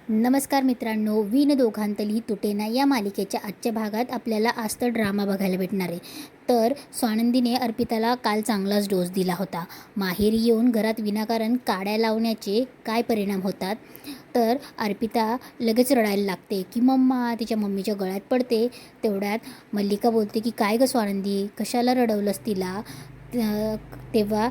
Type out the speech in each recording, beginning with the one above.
नमस्कार मित्रांनो, विण दोघांतली तुटेना या मालिकेच्या आजच्या भागात आपल्याला आस्त ड्रामा बघायला भेटणार आहे. तर स्वानंदीने अर्पिताला काल चांगलाच डोस दिला होता. माहेरी येऊन घरात विनाकारण काड्या लावण्याचे काय परिणाम होतात. तर अर्पिता लगेच रडायला लागते की मम्मा, तिच्या मम्मीच्या गळ्यात पडते. तेवढ्यात मल्लिका बोलते की काय गं स्वानंदी, कशाला रडवलंस तिला? तेव्हा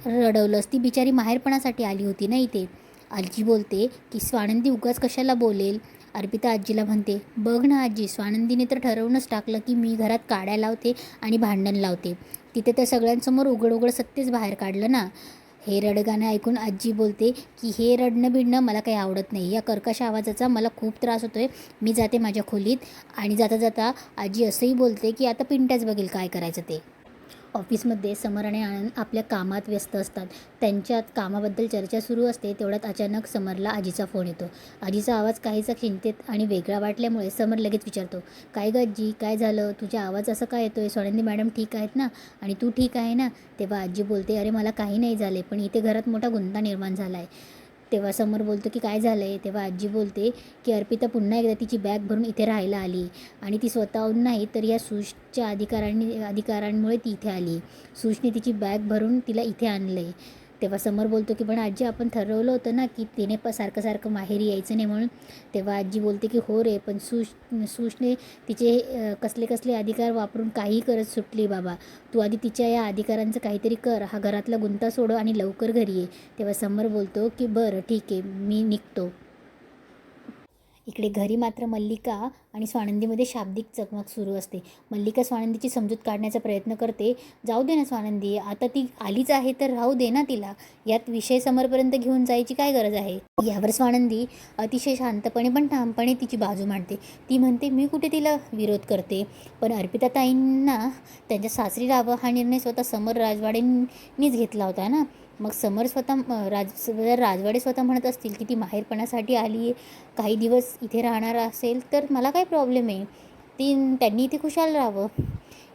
रडवलंस, ती बिचारी माहेरपणासाठी आली होती ना इथे. आजी बोलते की स्वानंदी उगाच कशाला बोलेल. अर्पिता आजीला म्हणते, बघ ना आजी, स्वानंदीने तर ठरवूनच टाकलं की मी घरात काड्या लावते आणि भांडण लावते. तिथे तर सगळ्यांसमोर उघड उघड सत्यच बाहेर काढलं ना. हे रडगाणं ऐकून आजी बोलते की हे रडणं बिडणं मला काही आवडत नाही. या कर्कश आवाजाचा मला खूप त्रास होतोय. मी जाते माझ्या खोलीत. आणि जाता जाता आजी असंही बोलते की आता पिंट्याच बघेल काय करायचं ते. ऑफिसमध्ये समर आणि आनंद आपल्या कामात व्यस्त असतात. त्यांच्यात कामाबद्दल चर्चा सुरू असते. तेवढ्यात अचानक समरला आजीचा फोन येतो. आजीचा आवाज काहीसा चिंतेत आणि वेगळा वाटल्यामुळे समर लगेच विचारतो, काय गं आजी, काय झालं? तुझा आवाज असा काय येतोय? स्वानंदी मॅडम ठीक आहेत ना? आणि तू ठीक आहे ना? तेव्हा आजी बोलते, अरे मला काही नाही झाले, पण इथे घरात मोठा गुंता निर्माण झाला आहे. तेव्हा समर बोलतो की काय झालं आहे? तेव्हा आजी बोलते की अर्पिता पुन्हा एकदा तिची बॅग भरून इथे राहायला आली. आणि ती स्वतःहून नाही तर या सुशच्या अधिकारांमुळे ती इथे आली. सुशने तिची बॅग भरून तिला इथे आणलं आहे. तेव्हा समर बोलतो की पण आजी, आपण ठरवलं होतं ना की तिने सारखं सारखं माहेरी यायचं नाही म्हणून. तेव्हा आजी बोलते की हो रे, पण सुशने तिचे कसले कसले अधिकार वापरून काही करत सुटली बाबा. तू आधी तिच्या या अधिकारांचं काहीतरी कर. हा घरातला गुंता सोड आणि लवकर घरी ये. तेव्हा समर बोलतो की बरं ठीक आहे, मी निघतो. इकडे घरी मात्र मल्लिका आणि स्वानंदीमध्ये शाब्दिक चकमक सुरू असते. मल्लिका स्वानंदीची समजूत काढण्याचा प्रयत्न करते. जाऊ दे ना स्वानंदी, आता ती आलीच आहे तर राहू दे ना तिला. यात विषय समरपर्यंत घेऊन जायची काय गरज आहे? यावर स्वानंदी अतिशय शांतपणे पण ठामपणे तिची बाजू मांडते. ती म्हणते, मी कुठे तिला विरोध करते, पण अर्पिता ताईंना त्यांच्या सासरी राहावं हा निर्णय स्वतः समर राजवाडेंनीच घेतला होता ना. मग समर राजवाडे स्वतः म्हणत असतील की ती माहेरपणासाठी आली आहे, काही दिवस इथे राहणार असेल तर मला काय प्रॉब्लेम आहे. त्यांनी इथे खुशाल राहावं.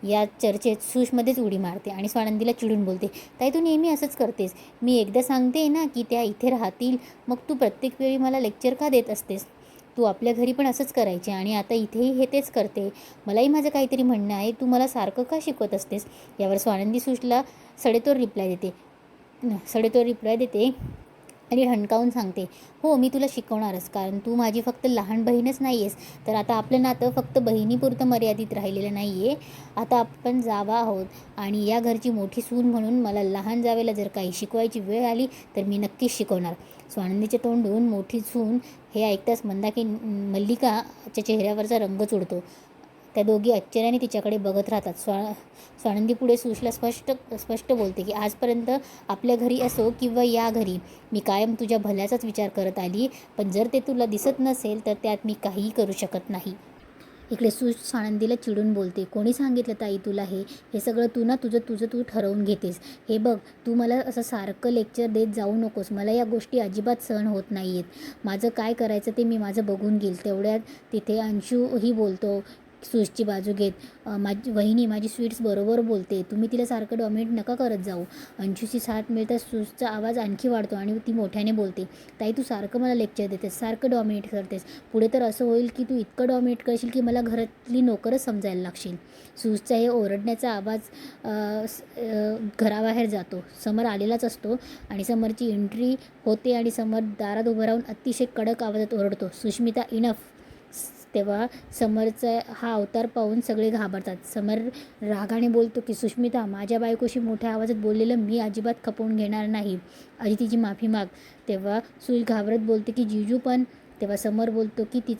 या चर्चेत सुशमध्येच उडी मारते आणि स्वानंदीला चिडून बोलते, ताई तू नेहमी असंच करतेस. मी एकदा सांगते ना की त्या इथे राहतील, मग तू प्रत्येक वेळी मला लेक्चर का देत असतेस? तू आपल्या घरी पण असंच करायचे आणि आता इथेही हे तेच करते. मलाही माझं काहीतरी म्हणणं आहे, तू मला सारखं का शिकवत असतेस? यावर स्वानंदी सुशला सडेतोड रिप्लाय देते आणि ठणकावून सांगते, हो मी तुला शिकवणारच, कारण तू माझी फक्त लहान बहीणच नाही आहेस. तर आता आपलं नातं फक्त बहिणीपुरतं मर्यादित राहिलेलं नाही आहे. आता आपण जावा आहोत आणि या घरची मोठी सून म्हणून मला लहान जावेला जर काही शिकवायची वेळ आली तर मी नक्कीच शिकवणार. स्वानंदीच्या तोंडून मोठी सून हे ऐकताच मल्लिकाच्या चेहऱ्यावरचा रंगच उडतो. त्या दोघी आश्चर्याने तिच्याकडे बघत राहतात. स्वानंदी पुढे सुशला स्पष्ट बोलते की आजपर्यंत आपल्या घरी असो किंवा या घरी मी कायम तुझ्या भल्याचाच विचार करत आली, पण जर ते तुला दिसत नसेल तर त्यात मी काहीही करू शकत नाही. इकडे सुश स्वानंदीला चिडून बोलते, कोणी सांगितलं ताई तुला हे सगळं? तू ना तुझं ठरवून घेतेस. हे बघ, तू मला असं सारखं लेक्चर देत जाऊ नकोस. मला या गोष्टी अजिबात सहन होत नाही आहेत. माझं काय करायचं ते मी माझं बघून घेईल. तेवढ्यात तिथे अंशूही बोलतो सुशची बाजू घेत, माझी स्वीट्स बरोबर बोलते, तुम्ही तिला सारखं डॉमिनेट नका करत जाऊ. अंशूची साथ मिळताच सुशचा आवाज आणखी वाढतो आणि ती मोठ्याने बोलते, ताई तू सारखं मला लेक्चर देतेस, सारखं डॉमिनेट करतेस. पुढे तर असं होईल की तू इतकं डॉमिनेट करशील की मला घरातली नोकरच समजायला लागशील. सुशचा हे ओरडण्याचा आवाज घराबाहेर जातो. समर आलेलाच असतो आणि समरची एंट्री होते आणि समर दारात उभं राहून अतिशय कडक आवाजात ओरडतो, सुष्मिता इनफ. तेव्हा समरचा हा अवतार पाहून सगळे घाबरतात. समर रागाने बोलतो की सुष्मिता, माझ्या बायकोशी मोठ्या आवाजात बोललेलं मी अजिबात खपवून घेणार नाही. आधी तिची माफी माग. तेव्हा सुश घाबरत बोलते की जीजू पण. तेव्हा समर बोलतो की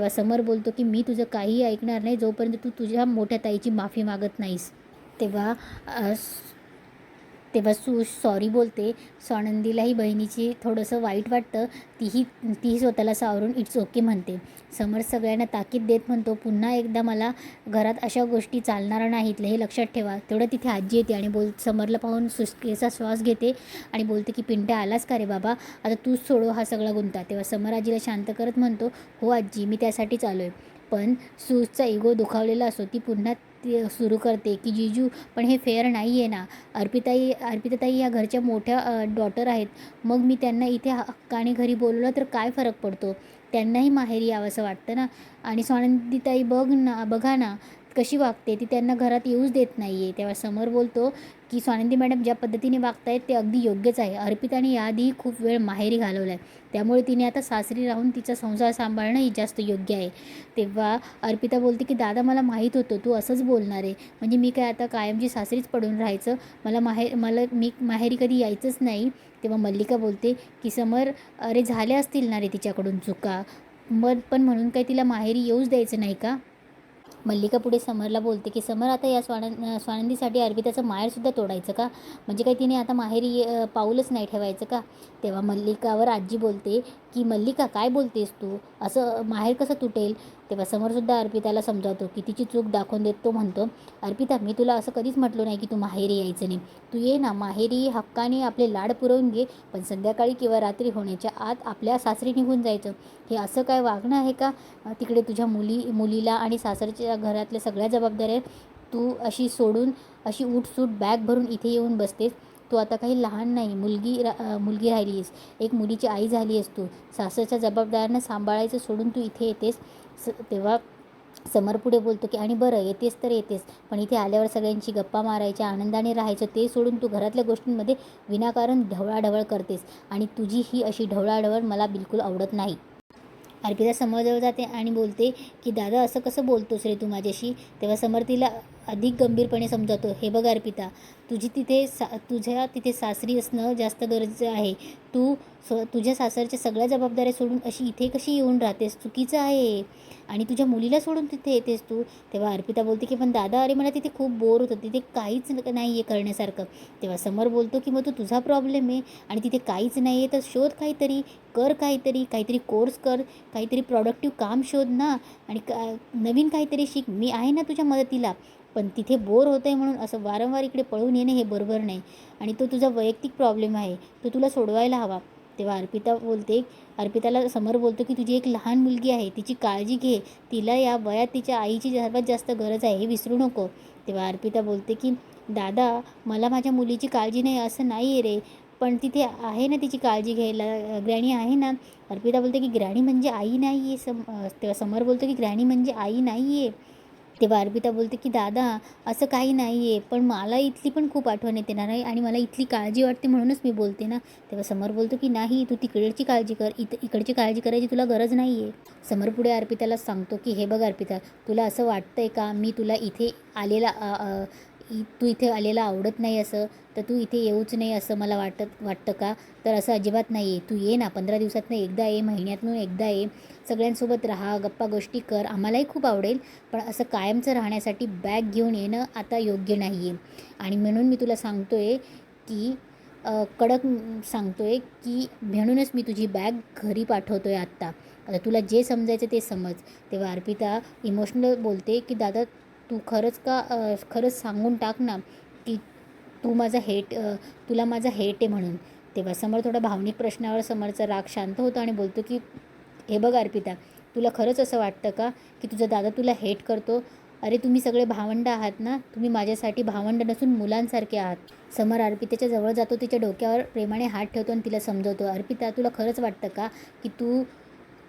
समर बोलतो की मी तुझं काहीही ऐकणार नाही जोपर्यंत तू तुझ्या मोठ्या ताईची माफी मागत नाहीस. तेव्हा सॉरी बोलते. स्वानंदीलाही बहिणीची थोडंसं वाईट वाटतं. तीही स्वतःला सावरून इट्स ओके म्हणते. समर सगळ्यांना ताकीद देत म्हणतो, पुन्हा एकदा मला घरात अशा गोष्टी चालणार नाहीत, हे लक्षात ठेवा. तेवढं तिथे आजी येते आणि समरला पाहून सुटकेचा श्वास घेते आणि बोलते की पिंट्या आलास का रे बाबा, आता तूच सोडव हा सगळा गुंता. तेव्हा समर आजीला शांत करत म्हणतो, हो आजी, मी त्यासाठीच आलो आहे. पण सुशचा इगो दुखावलेला असो, ती पुन्हा ती सुरू करते की जीजू पण हे फेअर नाही आहे ना. अर्पिताताई ह्या घरच्या मोठ्या डॉटर आहेत. मग मी त्यांना इथे हक्काने घरी बोलवलं तर काय फरक पडतो. त्यांनाही माहेरी यावंसं वाटतं ना. आणि स्वानंदीताई बघा ना कशी वागते. ती त्यांना घरात येऊच देत नाही आहे. तेव्हा समर बोलतो की स्वानंदी मॅडम ज्या पद्धतीने वागतायत ते अगदी योग्यच आहे. अर्पिताने याआधी खूप वेळ माहेरी घालवला आहे. त्यामुळे तिने आता सासरी राहून तिचा संसार सांभाळणं ही जास्त योग्य आहे. तेव्हा अर्पिता बोलते की दादा मला माहीत होतं तू असंच बोलणार आहे. म्हणजे मी काय आता कायमची सासरीच पडून राहायचं. मी माहेरी कधी यायचंच नाही. तेव्हा मल्लिका बोलते की समर अरे झाल्या असतील ना रे तिच्याकडून चुका. पण म्हणून काही तिला माहेरी येऊच द्यायचं नाही का. मल्लिका पुढे समरला बोलते की समर आता या स्वानंदीसाठी अर्पिताचं माहेरसुद्धा तोडायचं का. म्हणजे काही तिने आता माहेरी पाऊलच नाही ठेवायचं का. तेव्हा मल्लिकावर आजी बोलते की मल्लिका काय बोलतेस तू. असं माहेर कसं तुटेल. तेव्हा समरसुद्धा अर्पिताला समजावतो की तिची चूक दाखवून देत. तो म्हणतो अर्पिता मी तुला असं कधीच म्हटलो नाही की तू माहेरी यायचं नाही. तू ये ना माहेरी हक्काने आपले लाड पुरवून घे. पण संध्याकाळी किंवा रात्री होण्याच्या आत आपल्या सासरी निघून जायचं. हे असं काय वागणं आहे का. तिकडे तुझ्या मुलीला आणि सासरच्या घरातल्या सगळ्या जबाबदाऱ्या तू अशी सोडून अशी उठसूट बॅग भरून इथे येऊन बसतेस. तू आता काही लहान नाही. मुलगी राहिली आहेस. एक मुलीची आई झाली आहेस तू. सासरच्या जबाबदाऱ्यांना सांभाळायचं सोडून तू इथे येतेस. तेव्हा समर पुढे बोलतो की आणि बरं येतेस तर येतेस पण इथे आल्यावर सगळ्यांची गप्पा मारायच्या आनंदाने राहायचं ते सोडून तू घरातल्या गोष्टींमध्ये विनाकारण ढवळाढवळ करतेस. आणि तुझी ही अशी ढवळाढवळ मला बिलकुल आवडत नाही. अर्पिता समरजवळ जाते आणि बोलते की दादा असं कसं बोलतोस रे तू माझ्याशी. तेव्हा समर तिला अधिक गंभीरपणे समजावतो. हे बघ अर्पिता तुझ्या तिथे सासरी असणं जास्त गरजेचं आहे. तुझ्या सासरच्या सगळ्या जबाबदाऱ्या सोडून अशी इथे कशी येऊन राहतेस. चुकीचं आहे. आणि तुझ्या मुलीला सोडून तिथे येतेस तू. तेव्हा अर्पिता बोलते की पण दादा अरे मला तिथे खूप बोर होतं. तिथे काहीच नाही आहे करण्यासारखं. तेव्हा समर बोलतो की मग तो तुझा प्रॉब्लेम आहे. आणि तिथे काहीच नाही आहे तर शोध काहीतरी कर. काहीतरी कोर्स कर. काहीतरी प्रॉडक्टिव्ह काम शोध ना. आणि नवीन काहीतरी शिक. मी आहे ना तुझ्या मदतीला. पण तिथे बोर होतं आहे म्हणून असं वारंवार इकडे पळून येणे हे बरोबर नाही. आणि तो तुझा वैयक्तिक प्रॉब्लेम आहे. तो तुला सोडवायला हवा. तेव्हा अर्पिताला समर बोलतो की तुझी एक लहान मुलगी आहे. तिची काळजी घे. तिला या वयात तिच्या आईची सर्वात जास्त गरज आहे हे विसरू नको. तेव्हा अर्पिता बोलते की दादा मला माझ्या मुलीची काळजी नाही असं नाही आहे रे. पण तिथे आहे ना तिची काळजी घ्यायला ग्रॅणी आहे ना. अर्पिता बोलते की ग्रॅणी म्हणजे आई नाही आहे. तेव्हा समर बोलतो की ग्रॅणी म्हणजे आई नाही आहे. तेव्हा अर्पिता बोलते की दादा असं काही नाही आहे. पण मला इथली पण खूप आठवण येते ना नाही. आणि मला इथली काळजी वाटते म्हणूनच मी बोलते ना. तेव्हा समर बोलतो की नाही तू तिकडची काळजी कर. इकडची काळजी करायची तुला गरज नाही आहे. समर पुढे अर्पिताला सांगतो की हे बघ अर्पिता तुला असं वाटतं आहे का मी तुला इथे तू इथे आलेला आवडत नाही असं. तर तू इथे येऊच नाही असं मला वाटतं का. तर असं अजिबात नाही आहे. तू ये ना 15 दिवसातून एकदा ये. महिन्यातून एकदा ये. सगळ्यांसोबत राहा. गप्पा गोष्टी कर. आम्हालाही खूप आवडेल. पण असं कायमचं राहण्यासाठी बॅग घेऊन येणं आता योग्य नाही आहे. आणि म्हणून मी तुला सांगतो आहे की कडक सांगतो आहे की म्हणूनच मी तुझी बॅग घरी पाठवतो आहे आत्ता. आता तुला जे समजायचं ते समज. तेव्हा अर्पिता इमोशनल बोलते की दादा तू खरंच सांगून टाक ना की तुला माझा हेट आहे म्हणून. तेव्हा समर थोडा भावनिक प्रश्नावर समरचा राग शांत होतो आणि बोलतो की हे बघ अर्पिता तुला खरंच असं वाटतं का की तुझा दादा तुला हेट करतो. अरे तुम्ही सगळे भावंड आहात ना. तुम्ही माझ्यासाठी भावंड नसून मुलांसारखे आहात. समर अर्पिताच्या जवळ जातो. तिच्या डोक्यावर प्रेमाने हात ठेवतो आणि तिला समजवतो अर्पिता तुला खरंच वाटतं का की तू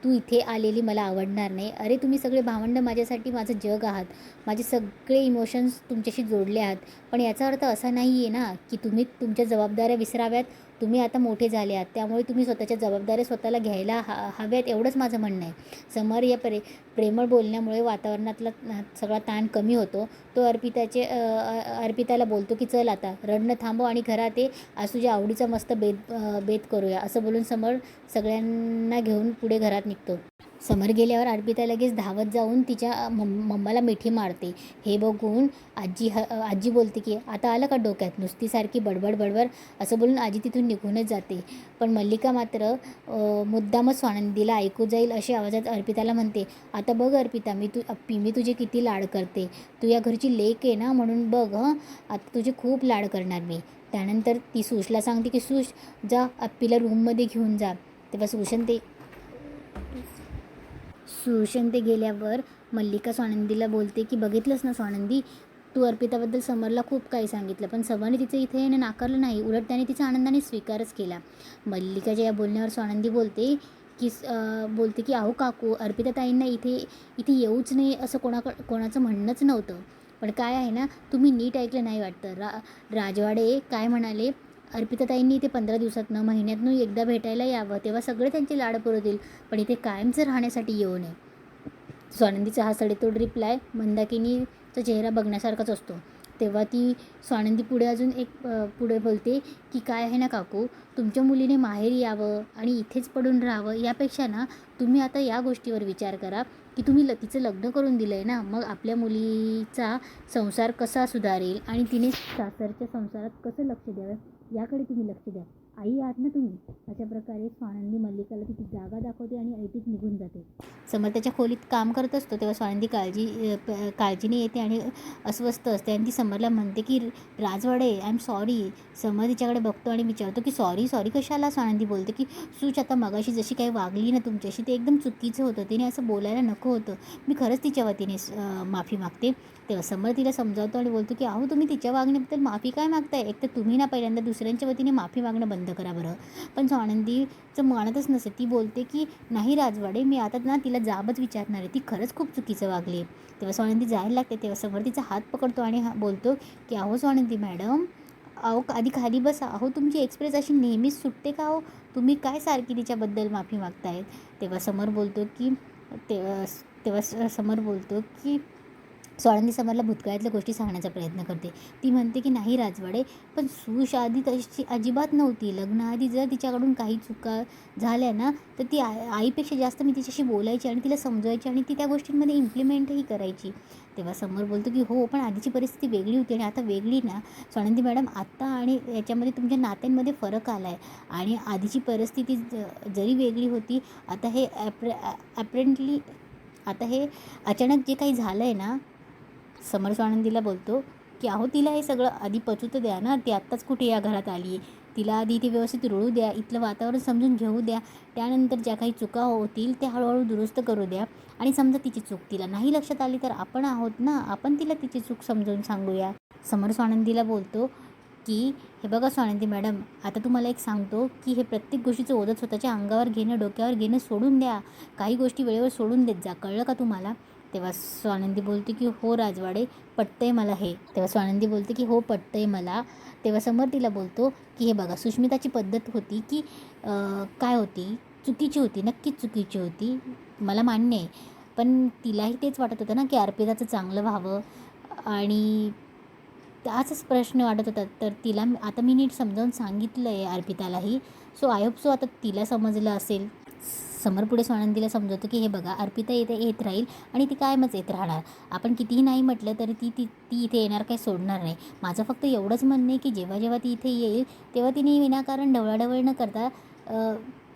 इथे आलेली मला आवडणार नाही. अरे तुम्ही सगळे भावंड माझ्यासाठी माझं जग आहात. माझे सगळे इमोशन्स तुमच्याशी जोडले आहात. पण याचा अर्थ असा नाही आहे ना की तुम्ही तुमच्या जबाबदाऱ्या विसराव्यात. तुम्ही आता मोठे झाले आहात त्यामुळे तुम्ही स्वतःच्या जबाबदाऱ्या स्वतःला घ्यायला हव्यात एवढंच माझं म्हणणं आहे. समर या प्रेमळ बोलण्यामुळे वातावरणातला सगळा ताण कमी होतो. तो अर्पिताला बोलतो की चल आता रडणं थांबव आणि घरात ये. आज तुझ्या आवडीचा मस्त बेत करूया. असं बोलून समर सगळ्यांना घेऊन पुढे घरात निघतो. समर गेल्यावर अर्पिता लगेच धावत जाऊन तिच्या मम्माला मिठी मारते. हे बघून आजी बोलते की आता आलं का डोक्यात नुसती सारखी बडबड असं बोलून आजी तिथून निघूनच जाते. पण मल्लिका मात्र मुद्दामच स्वानंदीला ऐकू जाईल अशी आवाजात अर्पिताला म्हणते आता बघ अर्पिता मी तुझे किती लाड करते. तू या घरची लेक आहे ना म्हणून बघ आता तुझे खूप लाड करणार मी. त्यानंतर ती सुशला सांगते की सुश जा अप्पीला रूममध्ये घेऊन जा. तेव्हा सुशांत ते गेल्यावर मल्लिका स्वानंदीला बोलते की बघितलंस ना स्वानंदी, तू अर्पिताबद्दल समरला खूप काही सांगितलं, पण समरने तिचं इथे येणं नाकारलं नाही, उलट त्याने तिचा आनंदाने स्वीकारच केला. मल्लिकाच्या या बोलण्यावर स्वानंदी बोलते की अहो काकू, अर्पिताताईंना इथे इथे येऊच नाही असं कोणाचं म्हणणंच नव्हतं. पण काय आहे ना, तुम्ही नीट ऐकलं नाही वाटतं. राजवाडे काय म्हणाले, अर्पिताताईंनी इथे 15 दिवसातनं महिन्यातनं एकदा भेटायला यावं, तेव्हा सगळे त्यांचे लाड पुरवतील, पण इथे कायमचं राहण्यासाठी येऊ नये. स्वानंदीचा हा सडेतोड रिप्लाय मंदाकिनीचा चेहरा बघण्यासारखाच असतो. तेव्हा ती स्वानंदी पुढे बोलते की काय आहे ना काकू, तुमच्या मुलीने माहेरी यावं आणि इथेच पडून राहावं, यापेक्षा ना तुम्ही आता या गोष्टीवर विचार करा की तुम्ही तिचं लग्न करून दिलं आहे ना, मग आपल्या मुलीचा संसार कसा सुधारेल आणि तिने सासरच्या संसारात कसं लक्ष द्यावं याकडे तुम्ही लक्ष द्या. आई आहात ना तुम्ही. अशा प्रकारे स्वानंदी मल्लिकाला तिची जागा दाखवते आणि ऐटीत निघून जाते. समर त्याच्या खोलीत काम करत असतो तेव्हा स्वानंदी काळजीने येते आणि अस्वस्थ असते आणि ती समरला म्हणते की राजवाडे आय एम सॉरी. समर तिच्याकडे बघतो आणि विचारतो की सॉरी कशाला. स्वानंदी बोलते की सूच आता मगाशी जशी काही वागली ना तुमच्याशी ते एकदम चुकीचं होतं, तिने असं बोलायला नको होतं, मी खरंच तिच्या वतीने माफी मागते. तेव्हा समर तिला समजावतो आणि बोलतो की अहो तुम्ही तिच्या वागण्याबद्दल माफी काय मागताय, एक तर तुम्ही ना पहिल्यांदा दुसऱ्यांच्या वतीने माफी मागणं बंद करा बरं. पण स्वानंदीचं मानतच नसते. ती बोलते की नाही राजवाडे, मी आता ना तिला जाबच विचारणार आहे, ती खरंच खूप चुकीचं वागली आहे. तेव्हा स्वानंदी जायला लागते तेव्हा समर तिचा हात पकडतो आणि बोलतो की अहो स्वानंदी मॅडम, अहो आधी खाली बसा. अहो तुमची एक्सप्रेस अशी नेहमीच सुटते का हो, तुम्ही काय सारखी तिच्याबद्दल माफी मागतायत. तेव्हा समर बोलतो की स्वानंदी समरला भूतकाळातल्या गोष्टी सांगण्याचा प्रयत्न करते. ती म्हणते की नाही राजवाडे, पण सूश आधी तशी अजिबात नव्हती. लग्नाआधी जर तिच्याकडून काही चुका झाल्या ना तर ती आईपेक्षा जास्त मी तिच्याशी बोलायची आणि तिला समजवायची आणि ती त्या गोष्टींमध्ये इम्प्लिमेंटही करायची. तेव्हा समर बोलतो की हो, पण आधीची परिस्थिती वेगळी होती आणि आता वेगळी ना स्वानंदी मॅडम. आत्ता आणि याच्यामध्ये तुमच्या नात्यांमध्ये फरक आला आहे आणि आधीची परिस्थिती जरी वेगळी होती, आता हे अचानक जे काही झालं आहे ना. समर स्वानंदीला बोलतो की अहो तिला हे सगळं आधी पचू तर द्या ना, ती आत्ताच कुठे या घरात आली, तिला आधी ती व्यवस्थित रुळू द्या, इथलं वातावरण समजून घेऊ द्या, त्यानंतर ज्या काही चुका होतील त्या हळूहळू दुरुस्त करू द्या. आणि समजा तिची चूक तिला नाही लक्षात आली तर आपण आहोत ना, आपण तिला तिची चूक समजून सांगूया. समर स्वानंदीला बोलतो की हे बघा स्वानंदी मॅडम, आता तुम्हाला एक सांगतो की हे प्रत्येक गोष्टीचं ओझं स्वतःच्या अंगावर घेणं, डोक्यावर घेणं सोडून द्या. काही गोष्टी वेळेवर सोडून देत जा, कळलं का तुम्हाला. तेव्हा स्वानंदी बोलते की हो राजवाडे, पटतंय मला हे. तेव्हा स्वानंदी बोलते की हो पटतंय मला. तेव्हा समर तिला बोलतो की हे बघा, सुष्मिताची पद्धत होती की काय होती, चुकीची होती, नक्कीच चुकीची होती, मला मान्य आहे. पण तिलाही तेच वाटत होतं ना की अर्पिताचं चांगलं व्हावं आणि त्याचाच प्रश्न वाटत होता. तर तिला आता मी नीट समजावून सांगितलं आहे अर्पितालाही. सो आय होप सो आता तिला समजलं असेल. समर पुढे स्वानंदीला समजवतं की हे बघा, अर्पिता इथे येत राहील आणि ती कायमच येत राहणार. आपण कितीही नाही म्हटलं तरी ती इथे येणार, काही सोडणार नाही. माझं फक्त एवढंच म्हणणं आहे की जेव्हा जेव्हा ती इथे येईल तेव्हा तिने विनाकारण ढवळाढवळ न करता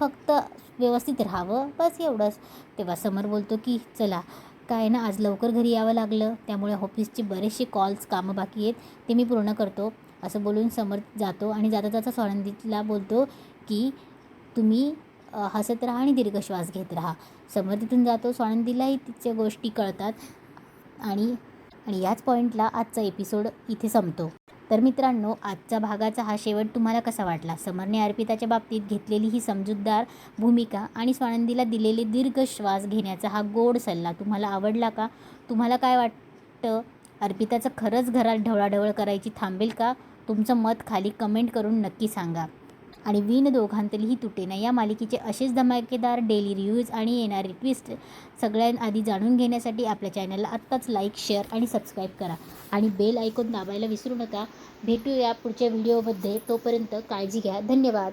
फक्त व्यवस्थित राहावं, बस एवढंच. तेव्हा समर बोलतो की चला, काय ना आज लवकर घरी यावं लागलं, त्यामुळे ऑफिसचे बरेचसे कॉल्स कामं बाकी आहेत ते मी पूर्ण करतो. असं बोलून समर जातो आणि जाता स्वानंदीला बोलतो की तुम्ही हसत राहा आणि दीर्घ श्वास घेत राहा. समर तिथून जातो. स्वानंदीलाही तिच्या गोष्टी कळतात आणि याच पॉईंटला आजचा एपिसोड इथे संपतो. तर मित्रांनो, आजच्या भागाचा हा शेवट तुम्हाला कसा वाटला. समरने अर्पिताच्या बाबतीत घेतलेली ही समजूतदार भूमिका आणि स्वानंदीला दिलेले दीर्घ श्वास घेण्याचा हा गोड सल्ला तुम्हाला आवडला का. तुम्हाला काय वाटतं, अर्पिताचं खरंच घरात ढवळाढवळ करायची थांबेल का. तुमचं मत खाली कमेंट करून नक्की सांगा. आणि वीण दोघांतलीही तुटेना या मालिकेचे असेच धमाकेदार डेली रिव्ह्यूज आणि येणारे ट्विस्ट सगळ्यांआधी जाणून घेण्यासाठी आपल्या चॅनलला आत्ताच लाईक, शेअर आणि सबस्क्राईब करा आणि बेल आयकॉन दाबायला विसरू नका. भेटूया पुढच्या व्हिडिओमध्ये. तोपर्यंत काळजी घ्या. धन्यवाद.